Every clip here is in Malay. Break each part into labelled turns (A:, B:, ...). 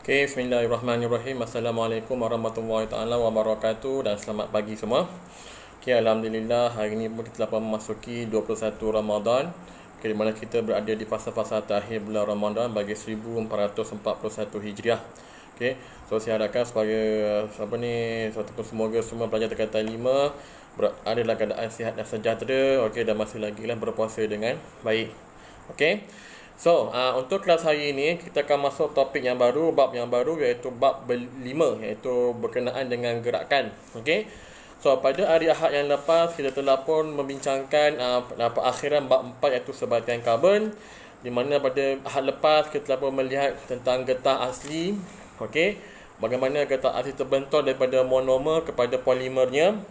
A: Okay, bismillahirrahmanirrahim. Assalamualaikum warahmatullahi taala wabarakatuh dan selamat pagi semua. Okay, alhamdulillah hari ini pun kita dapat memasuki 21 Ramadan. Okay, di mana kita berada di fasa-fasa terakhir bulan Ramadan bagi 1441 Hijriah. Okay, so saya harapkan supaya semoga semua pelajar tingkatan 5 berada dalam keadaan sihat dan sejahtera. Okay, dan masih lagi berpuasa dengan baik. Okay. So, untuk kelas hari ini kita akan masuk topik yang baru, bab yang baru, iaitu bab 5, iaitu berkenaan dengan gerakan. Okey. So, pada hari Ahad yang lepas kita telah pun membincangkan akhiran bab 4, iaitu sebatian karbon, di mana pada Ahad lepas kita telah pun melihat tentang getah asli. Okey. Bagaimana getah asli terbentuk daripada monomer kepada polimernya.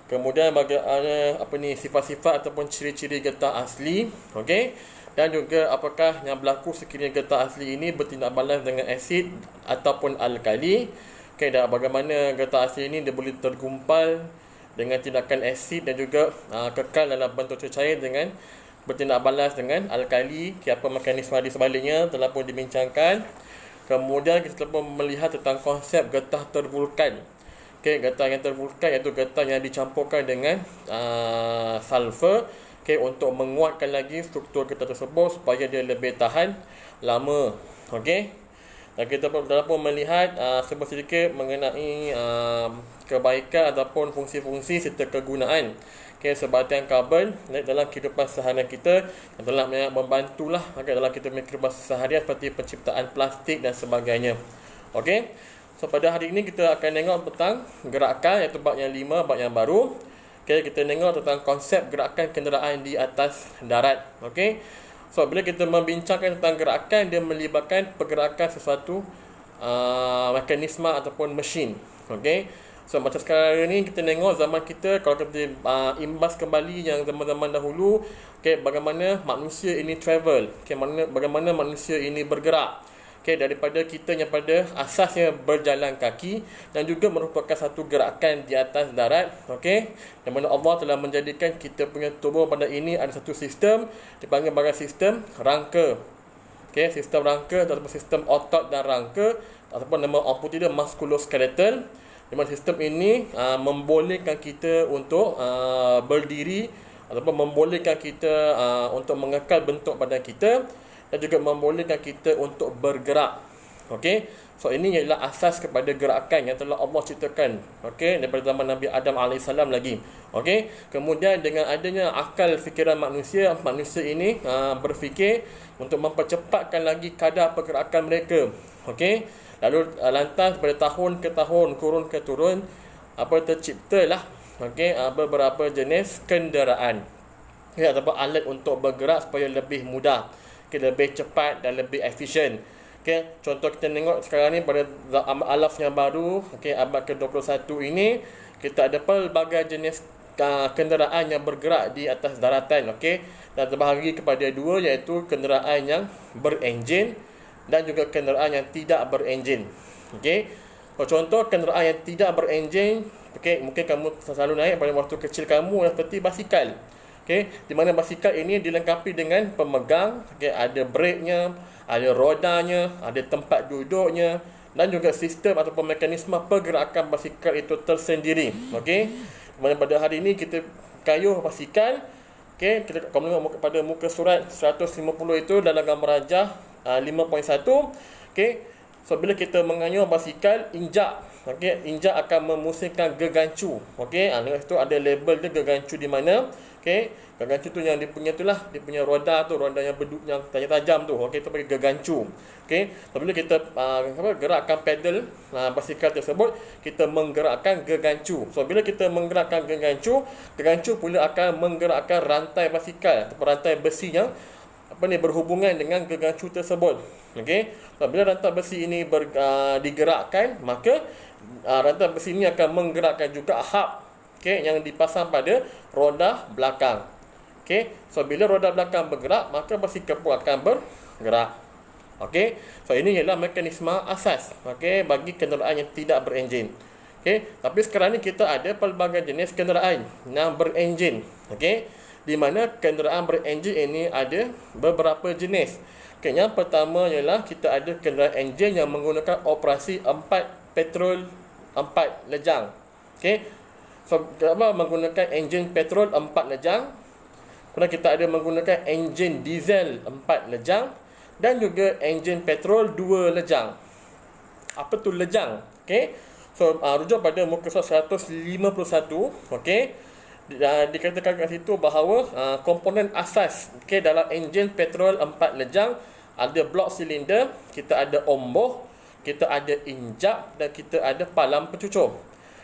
A: Kemudian bagaimana sifat-sifat ataupun ciri-ciri getah asli. Okey. Dan juga apakah yang berlaku sekiranya getah asli ini bertindak balas dengan asid ataupun alkali. Okay, dan bagaimana getah asli ini dia boleh tergumpal dengan tindakan asid dan juga kekal dalam bentuk cair dengan bertindak balas dengan alkali. Okay, apa mekanisme di sebaliknya telah pun dibincangkan. Kemudian kita pun melihat tentang konsep getah tervulkan. Okay, getah yang tervulkan iaitu getah yang dicampurkan dengan sulfur. Okay, untuk menguatkan lagi struktur getah tersebut supaya dia lebih tahan lama. Okey. Dan kita pun melihat sedikit mengenai kebaikan ataupun fungsi-fungsi serta kegunaan sebatian karbon dalam kehidupan seharian kita, yang telah membantulah dalam kita kehidupan seharian seperti penciptaan plastik dan sebagainya. Okey. So pada hari ini kita akan tengok tentang gerakan, iaitu bab yang 5, bab yang baru. Okay, kita tengok tentang konsep gerakan kenderaan di atas darat. Okay. So, bila kita membincangkan tentang gerakan, dia melibatkan pergerakan sesuatu mekanisme ataupun mesin. Okay. So, macam sekarang ni kita tengok zaman kita, kalau kita imbas kembali yang zaman-zaman dahulu, okay, bagaimana manusia ini travel. Okay, bagaimana manusia ini bergerak. Okay, daripada kita yang pada asasnya berjalan kaki dan juga merupakan satu gerakan di atas darat. Okay, yang mana Allah telah menjadikan kita punya tubuh pada ini ada satu sistem dipanggil sebagai sistem rangka. Okay, sistem rangka ataupun sistem otot dan rangka ataupun nama amputi dia musculoskeletal. Di mana sistem ini membolehkan kita untuk berdiri ataupun membolehkan kita untuk mengekal bentuk badan kita dan juga membolehkan kita untuk bergerak. Okey. So ini ialah asas kepada gerakan yang telah Allah ciptakan. Okey, daripada zaman Nabi Adam AS lagi. Okey. Kemudian dengan adanya akal fikiran manusia ini berfikir untuk mempercepatkan lagi kadar pergerakan mereka. Okey. Lalu lantas pada tahun ke tahun, kurun ke turun, terciptalah beberapa jenis kenderaan. Ataupun alat untuk bergerak supaya lebih mudah, lebih cepat dan lebih efisien. Okay, contoh kita tengok sekarang ni pada alaf yang baru, abad ke-21 ini, kita ada pelbagai jenis kenderaan yang bergerak di atas daratan. Dan terbahagi kepada dua, iaitu kenderaan yang berenjin dan juga kenderaan yang tidak berenjin. So, contoh kenderaan yang tidak berenjin, mungkin kamu selalu naik pada waktu kecil kamu, seperti basikal. Di mana basikal ini dilengkapi dengan pemegang, ada breknya, ada rodanya, ada tempat duduknya dan juga sistem ataupun mekanisme pergerakan basikal itu tersendiri. Di mana pada hari ini kita kayuh basikal, kita kalau tengok pada muka surat 150 itu dalam gambar rajah 5.1. So bila kita mengayuh basikal, injak akan memusingkan gegancu. Itu ada label dia gegancu di mana. Gegancu tu yang dia punya roda yang tajam tu. Itu bagi gegancu. Apabila kita gerakkan pedal basikal tersebut, kita menggerakkan gegancu. So bila kita menggerakkan gegancu pula akan menggerakkan rantai basikal atau rantai besi yang berhubungan dengan gegancu tersebut. Bila rantai besi ini digerakkan, maka rantai besi ini akan menggerakkan juga hub yang dipasang pada roda belakang. So bila roda belakang bergerak, maka basikal pun akan bergerak. So ini ialah mekanisme asas bagi kenderaan yang tidak berenjin. Tapi sekarang ni kita ada pelbagai jenis kenderaan yang berenjin. di mana kenderaan berenjin ini ada beberapa jenis. Okay, yang pertama ialah kita ada kenderaan enjin yang menggunakan operasi 4 petrol 4 lejang. Okay, so menggunakan enjin petrol 4 lejang. Kemudian kita ada menggunakan enjin diesel 4 lejang dan juga enjin petrol 2 lejang. Apa tu lejang? Okay, so rujuk pada muka surat 151. Okay, dikatakan kat situ bahawa komponen asas, okay, dalam enjin petrol 4 lejang ada blok silinder, kita ada omboh, kita ada injap dan kita ada palang pencucur.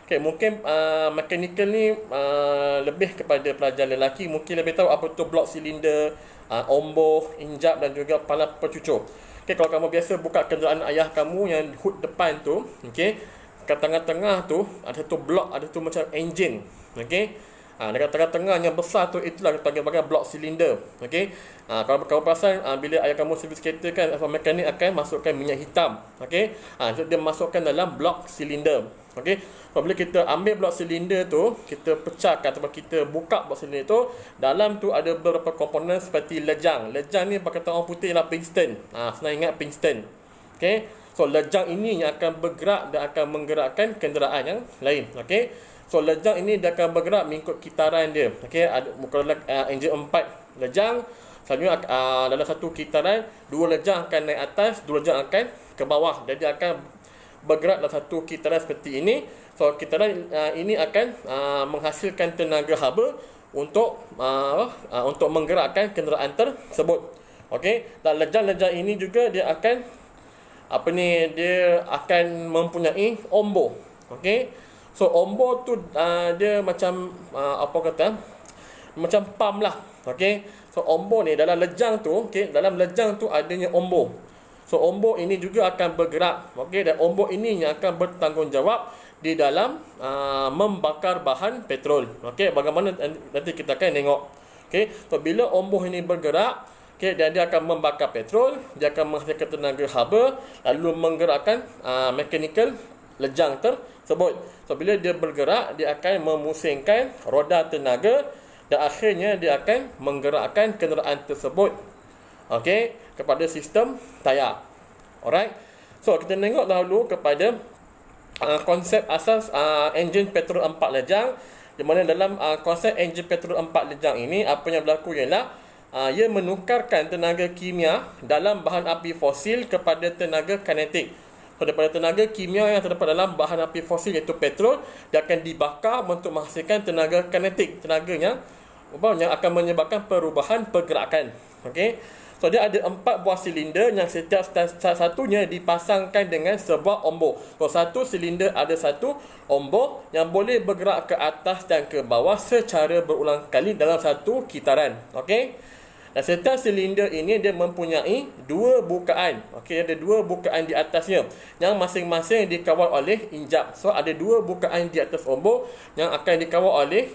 A: Okay, mungkin mekanikal ni lebih kepada pelajar lelaki, mungkin lebih tahu apa tu blok silinder, omboh, injap dan juga palang pencucur. Okay, kalau kamu biasa buka kenderaan ayah kamu yang hood depan tu, okay, kat tengah-tengah tu ada satu blok, ada tu macam enjin. Okay, dekat tengah-tengah yang besar tu, itulah kita panggil blok silinder. Okay, kalau kamu perasan, bila ayah kamu servis kereta kan, mekanik akan masukkan minyak hitam. Okay, so dia masukkan dalam blok silinder. Okay, apabila kita ambil blok silinder tu, kita pecahkan atau kita buka blok silinder tu, dalam tu ada beberapa komponen seperti lejang. Lejang ni pakai orang putih ialah piston. Senang ingat piston. Okay, so lejang ini yang akan bergerak dan akan menggerakkan kenderaan yang lain. Okay, so lejang ini dia akan bergerak mengikut kitaran dia. Okey, ada kalau enjin 4 lejang, selanjutnya dalam satu kitaran 2 lejang akan naik atas, 2 lejang akan ke bawah. Dan dia akan bergerak dalam satu kitaran seperti ini. So kitaran ini akan menghasilkan tenaga haba untuk menggerakkan kenderaan tersebut. Okey, dan lejang-lejang ini juga dia akan dia akan mempunyai omboh. Okey, so omboh tu dia macam macam pump lah. Okey, so omboh ni dalam lejang tu, okey, dalam lejang tu adanya omboh. So omboh ini juga akan bergerak. Okey, dan omboh ini yang akan bertanggungjawab di dalam membakar bahan petrol. Okey, bagaimana nanti kita akan tengok. Okey, so bila omboh ini bergerak, okey, dan dia akan membakar petrol, dia akan menghasilkan tenaga haba lalu menggerakkan mechanical lejang tersebut. So bila dia bergerak, dia akan memusingkan roda tenaga dan akhirnya dia akan menggerakkan kenderaan tersebut, okey, kepada sistem tayar. Alright, so kita tengok dahulu kepada konsep asas enjin petrol 4 lejang, di mana dalam konsep enjin petrol 4 lejang ini apa yang berlaku ialah ia menukarkan tenaga kimia dalam bahan api fosil kepada tenaga kinetik. So, daripada tenaga kimia yang terdapat dalam bahan api fosil iaitu petrol, dia akan dibakar untuk menghasilkan tenaga kinetik, tenaga yang akan menyebabkan perubahan pergerakan. Okey, so dia ada 4 buah silinder yang setiap satunya dipasangkan dengan sebuah omboh. So satu silinder ada satu omboh yang boleh bergerak ke atas dan ke bawah secara berulang kali dalam satu kitaran. Okey, dan setiap silinder ini dia mempunyai 2 bukaan. Okey, ada 2 bukaan di atasnya yang masing-masing dikawal oleh injap. So ada 2 bukaan di atas omboh yang akan dikawal oleh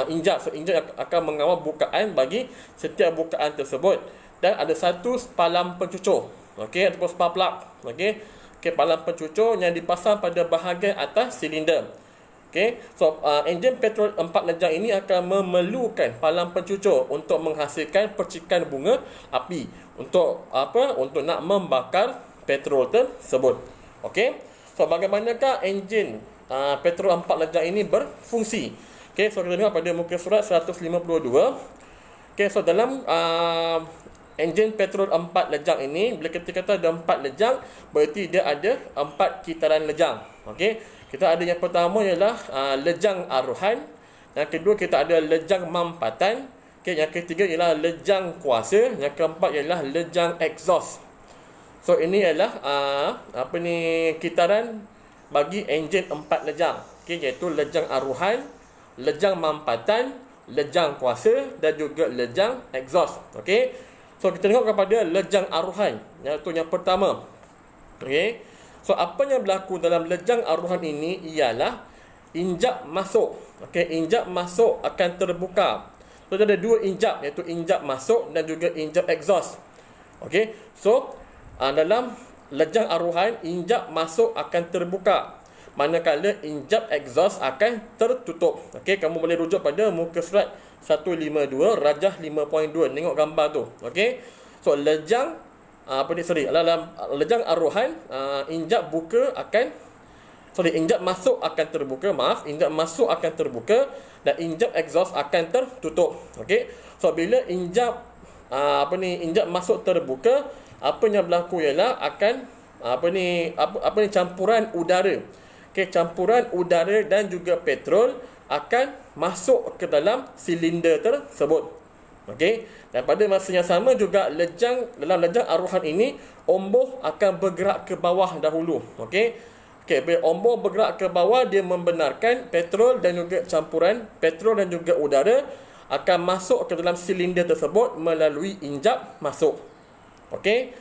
A: injap. So injap akan mengawal bukaan bagi setiap bukaan tersebut. Dan ada satu palang pencucur. Okey, ataupun spark plug. Okey, palang pencucur yang dipasang pada bahagian atas silinder. Okey, so enjin petrol 4 lejang ini akan memerlukan palang pencucur untuk menghasilkan percikan bunga api untuk untuk nak membakar petrol tersebut. Okey, so bagaimanakah enjin petrol 4 lejang ini berfungsi? Okey, so kita tengok pada muka surat 152. Okey, so dalam enjin petrol 4 lejang ini, bila kita kata ada 4 lejang, berarti dia ada 4 kitaran lejang. Okey, kita ada yang pertama ialah lejang aruhan, yang kedua kita ada lejang mampatan, okey, yang ketiga ialah lejang kuasa, yang keempat ialah lejang exhaust. So ini ialah kitaran bagi enjin 4 lejang, okey, iaitu lejang aruhan, lejang mampatan, lejang kuasa dan juga lejang exhaust. Okey, so kita tengok kepada lejang aruhan, iaitu yang pertama. Okey, so apa yang berlaku dalam lejang aruhan ini ialah injap masuk. Okey, injap masuk akan terbuka. So ada 2 injap, iaitu injap masuk dan juga injap exhaust. Okey, so dalam lejang aruhan, injap masuk akan terbuka, manakala injap exhaust akan tertutup. Okey, kamu boleh rujuk pada muka surat 152 rajah 5.2. Tengok gambar tu. Okey. So lejang dalam lejang aruhan, injap masuk akan terbuka, injap masuk akan terbuka dan injap exhaust akan tertutup. Okey. So bila injap injap masuk terbuka, apa yang berlaku ialah akan campuran udara. Okey, campuran udara dan juga petrol akan masuk ke dalam silinder tersebut. Okey, dan pada masa yang sama juga dalam lejang aruhan ini, omboh akan bergerak ke bawah dahulu. Okey. Bila omboh bergerak ke bawah, dia membenarkan petrol dan juga campuran petrol dan juga udara akan masuk ke dalam silinder tersebut melalui injap masuk. Okey.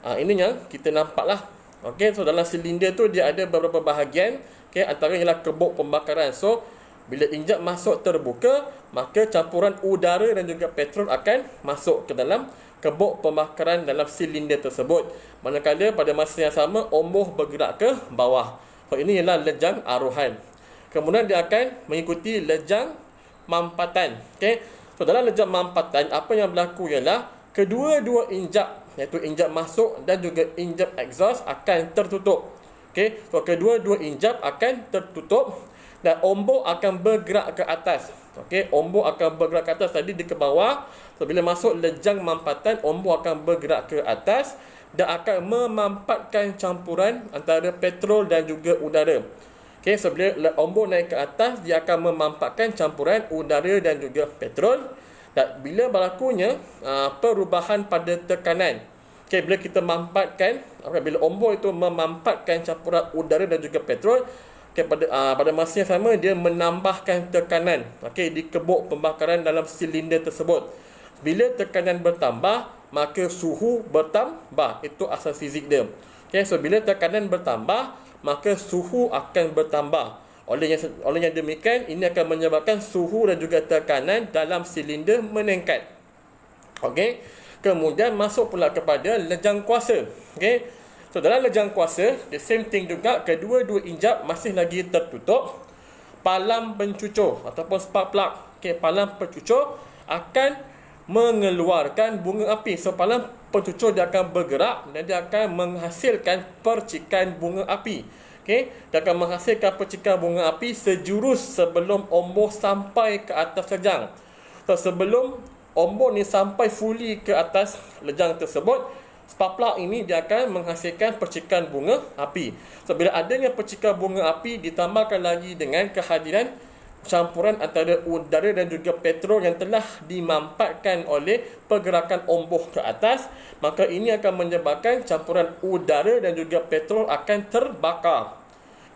A: Ini yang kita nampaklah. Okey, so dalam silinder tu dia ada beberapa bahagian. Okey, antaranya ialah kebok pembakaran. So bila injap masuk terbuka, maka campuran udara dan juga petrol akan masuk ke dalam kebok pembakaran dalam silinder tersebut. Manakala pada masa yang sama omboh bergerak ke bawah. So ini ialah lejang aruhan. Kemudian dia akan mengikuti lejang mampatan. Okey. So dalam lejang mampatan, apa yang berlaku ialah kedua-dua injap, iaitu injap masuk dan juga injap exhaust akan tertutup. Okey. So kedua-dua injap akan tertutup dan omboh akan bergerak ke atas. Okey, omboh akan bergerak ke atas, tadi dia ke bawah. So bila masuk lejang mampatan, omboh akan bergerak ke atas dan akan memampatkan campuran antara petrol dan juga udara. Okey, so bila omboh naik ke atas, dia akan memampatkan campuran udara dan juga petrol. Dan bila berlakunya perubahan pada tekanan. Okey, bila kita mampatkan, bila omboh itu memampatkan campuran udara dan juga petrol, pada masa yang sama dia menambahkan tekanan di kebok pembakaran dalam silinder tersebut. Bila tekanan bertambah, maka suhu bertambah. Itu asal fizik dia. So bila tekanan bertambah, maka suhu akan bertambah. Oleh yang demikian, ini akan menyebabkan suhu dan juga tekanan dalam silinder meningkat. Kemudian masuk pula kepada lejang kuasa. So dalam lejang kuasa, the same thing juga, kedua-dua injap masih lagi tertutup. Palang pencucur ataupun spark plug, palang pencucur akan mengeluarkan bunga api. So palang pencucur dia akan bergerak dan dia akan menghasilkan percikan bunga api. Dia akan menghasilkan percikan bunga api sejurus sebelum omboh sampai ke atas lejang. So sebelum omboh ni sampai fully ke atas lejang tersebut, spark plug ini dia akan menghasilkan percikan bunga api. So bila adanya percikan bunga api ditambahkan lagi dengan kehadiran campuran antara udara dan juga petrol yang telah dimampatkan oleh pergerakan omboh ke atas, maka ini akan menyebabkan campuran udara dan juga petrol akan terbakar.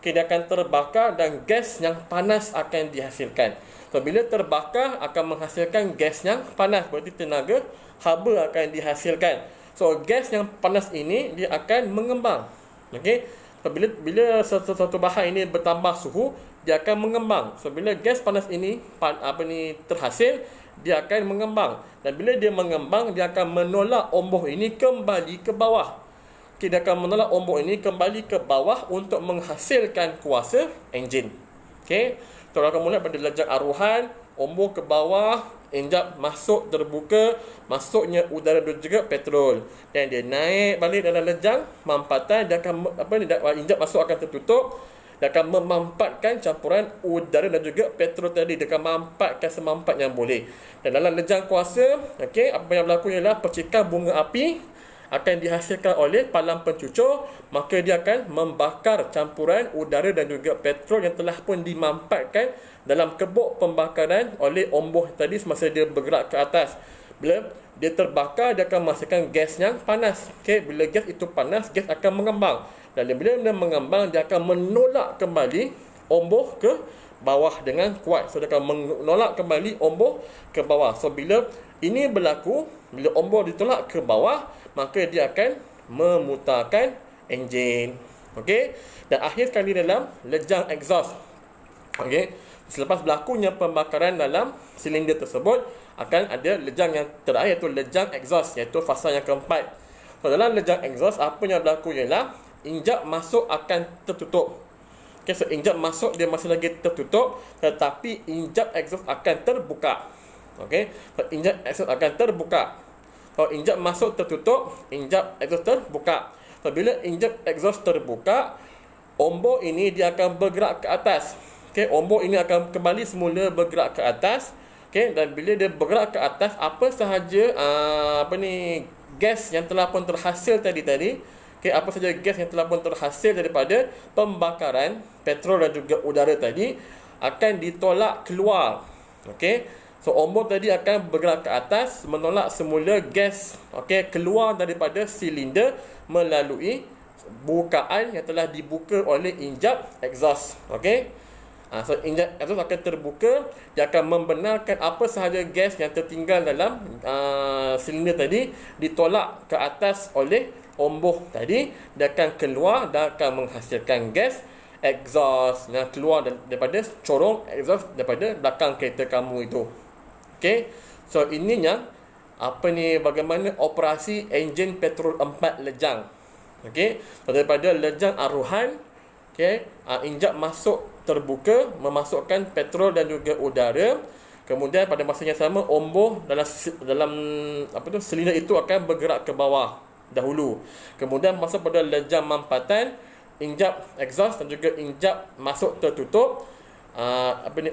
A: Dia akan terbakar dan gas yang panas akan dihasilkan. So bila terbakar akan menghasilkan gas yang panas, berarti tenaga haba akan dihasilkan. So gas yang panas ini dia akan mengembang. So bila satu bahan ini bertambah suhu, dia akan mengembang. So bila gas panas ini terhasil, dia akan mengembang. Dan bila dia mengembang, dia akan menolak omboh ini kembali ke bawah. Dia akan menolak omboh ini kembali ke bawah untuk menghasilkan kuasa enjin. So kalau kamu lihat pada lejang aruhan, omboh ke bawah, injap masuk terbuka, masuknya udara dan juga petrol, dan dia naik balik dalam lejang mampatan. Dia akan injap masuk akan tertutup, dia akan memampatkan campuran udara dan juga petrol tadi. Dia akan mampatkan semampat yang boleh. Dan dalam lejang kuasa, apa yang berlaku ialah percikan bunga api akan dihasilkan oleh palang pencucur, maka dia akan membakar campuran udara dan juga petrol yang telah pun dimampatkan dalam kebok pembakaran oleh omboh tadi semasa dia bergerak ke atas. Bila dia terbakar, dia akan menghasilkan gas yang panas. Bila gas itu panas, gas akan mengembang. Dan bila dia mengembang, dia akan menolak kembali omboh ke bawah dengan kuat. So dia akan menolak kembali omboh ke bawah. So bila ini berlaku, bila omboh ditolak ke bawah, maka dia akan memutarkan enjin. Dan akhir sekali dalam lejang exhaust. Selepas berlakunya pembakaran dalam silinder tersebut, akan ada lejang yang terakhir, iaitu lejang exhaust, iaitu fasa yang keempat. So dalam lejang exhaust, apa yang berlaku ialah injap masuk akan tertutup. Okay, so injap masuk dia masih lagi tertutup, tetapi injap exhaust akan terbuka. Okay, so injap exhaust akan terbuka. So injap masuk tertutup, injap exhaust terbuka. So bila injap exhaust terbuka, ombak ini dia akan bergerak ke atas. Okay, ombak ini akan kembali semula bergerak ke atas. Okay, dan bila dia bergerak ke atas, apa sahaja gas yang telah pun terhasil tadi, okay, apa sahaja gas yang telah pun terhasil daripada pembakaran petrol dan juga udara tadi akan ditolak keluar. Okay, so ombak tadi akan bergerak ke atas menolak semula gas, okay, keluar daripada silinder melalui bukaan yang telah dibuka oleh injap exhaust. Okay, so injap exhaust akan terbuka, dia akan membenarkan apa sahaja gas yang tertinggal dalam silinder tadi ditolak ke atas oleh ombak tadi, dia akan keluar dan akan menghasilkan gas exhaust yang keluar daripada corong exhaust daripada belakang kereta kamu itu. Okay, so ini yang bagaimana operasi enjin petrol 4 lejang. Okay, so daripada lejang aruhan, okay, injap masuk terbuka memasukkan petrol dan juga udara. Kemudian pada masa yang sama ombak dalam silinder itu akan bergerak ke bawah dahulu. Kemudian masuk pada lejang mampatan, injap exhaust dan juga injap masuk tertutup.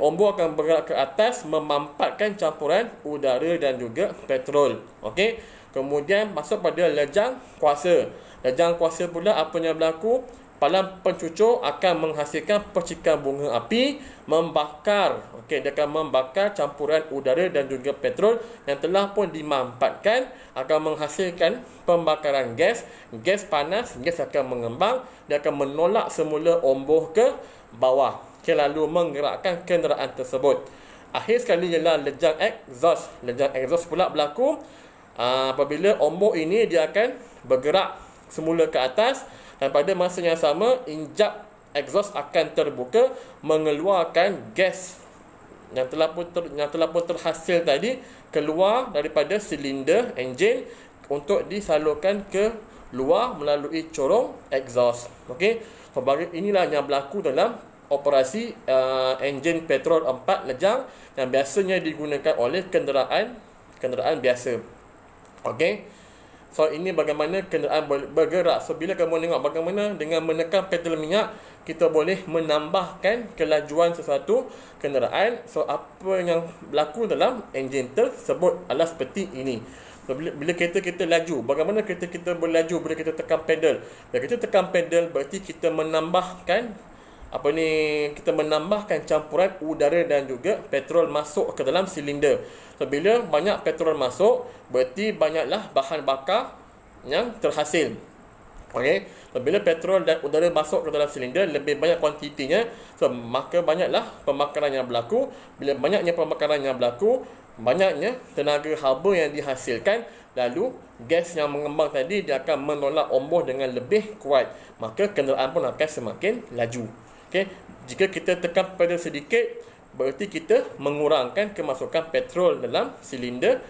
A: Ombak akan bergerak ke atas memampatkan campuran udara dan juga petrol. Okey. Kemudian masuk pada lejang kuasa. Lejang kuasa pula apa yang berlaku? Palang pencucur akan menghasilkan percikan bunga api membakar. Okey, dia akan membakar campuran udara dan juga petrol yang telah pun dimampatkan, akan menghasilkan pembakaran gas. Gas panas, gas akan mengembang, dia akan menolak semula ombak ke bawah. Okey, lalu menggerakkan kenderaan tersebut. Akhir sekali ialah lejang exhaust. Lejang exhaust pula berlaku apabila ombak ini dia akan bergerak semula ke atas, dan pada masa yang sama injap exhaust akan terbuka mengeluarkan gas yang telah pun terhasil tadi keluar daripada silinder enjin untuk disalurkan ke luar melalui corong exhaust. Okey, so inilah yang berlaku dalam operasi enjin petrol 4 lejang yang biasanya digunakan oleh kenderaan biasa. Okey, so ini bagaimana kenderaan bergerak. So bila kamu tengok bagaimana dengan menekan pedal minyak kita boleh menambahkan kelajuan sesuatu kenderaan. So apa yang berlaku dalam enjin tersebut adalah seperti ini. So bila kereta kita laju, bagaimana kereta kita berlaju bila kita tekan pedal? Bila kita tekan pedal berarti kita menambahkan campuran udara dan juga petrol masuk ke dalam silinder. So bila banyak petrol masuk, berarti banyaklah bahan bakar yang terhasil. Okey, so bila petrol dan udara masuk ke dalam silinder, lebih banyak kuantitinya, so maka banyaklah pembakaran yang berlaku. Bila banyaknya pembakaran yang berlaku, banyaknya tenaga haba yang dihasilkan, lalu gas yang mengembang tadi dia akan menolak ombak dengan lebih kuat, maka kenderaan pun akan semakin laju. Okay. Jika kita tekan pedal sedikit, berarti kita mengurangkan kemasukan petrol dalam silinder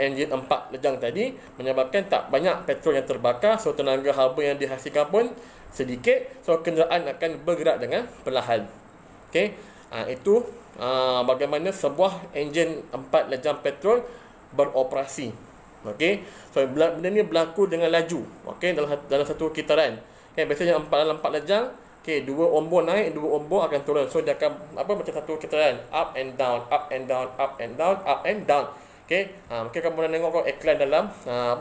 A: enjin 4 lejang tadi, menyebabkan tak banyak petrol yang terbakar. So tenaga haba yang dihasilkan pun sedikit. So kenderaan akan bergerak dengan perlahan. Okay. Itu bagaimana sebuah enjin 4 lejang petrol beroperasi. Okay. So benda ni berlaku dengan laju. Okay. Dalam satu kitaran. Okay. Biasanya dalam 4 lejang, okey, dua ombak naik, dua ombak akan turun. So dia akan macam satu kitaran, up and down, up and down, up and down, up and down. Okey, mungkin kamu dah tengok iklan dalam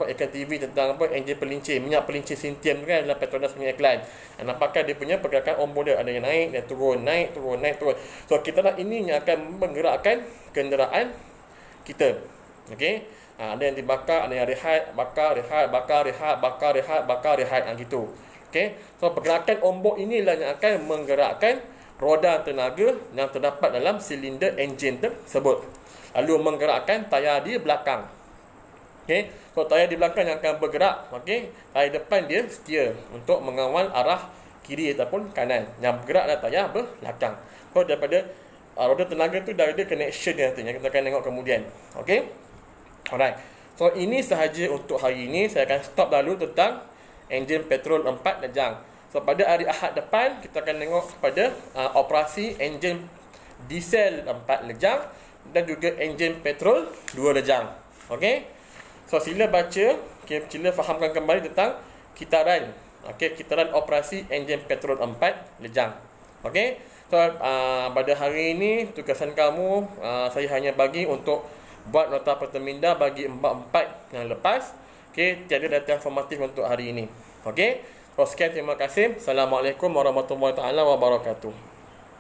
A: iklan TV tentang enjin pelincir, minyak pelincir Sintiam kan, dalam Petronas punya iklan. Nampakkan dia punya pergerakan ombak dia ada yang naik dan turun, naik turun, naik turun. So kitaran ini yang akan menggerakkan kenderaan kita. Okey, ada yang dibakar, ada yang rehat, bakar, rehat, bakar, rehat, bakar, rehat, bakar, rehat, gitu. Okay. So pergerakan ombak inilah yang akan menggerakkan roda tenaga yang terdapat dalam silinder enjin tersebut, lalu menggerakkan tayar di belakang. Okay. So tayar di belakang yang akan bergerak. Okay. Tayar depan dia setia untuk mengawal arah kiri ataupun kanan. Yang bergerak adalah tayar belakang. So daripada roda tenaga tu dah ada connection dia nanti, yang kita akan tengok kemudian. Okay. Alright. So ini sahaja untuk hari ini. Saya akan stop dahulu tentang enjin petrol 4 lejang. So pada hari Ahad depan kita akan tengok kepada operasi enjin diesel 4 lejang dan juga enjin petrol 2 lejang. Okey. So sila baca, sila fahamkan kembali tentang kitaran. Okey, kitaran operasi enjin petrol 4 lejang. Okey. So pada hari ini tugasan kamu saya hanya bagi untuk buat nota perteminda bagi 4 yang lepas. Okey, tiada data informatif untuk hari ini. Okey. So sekian, terima kasih. Assalamualaikum warahmatullahi taala wabarakatuh.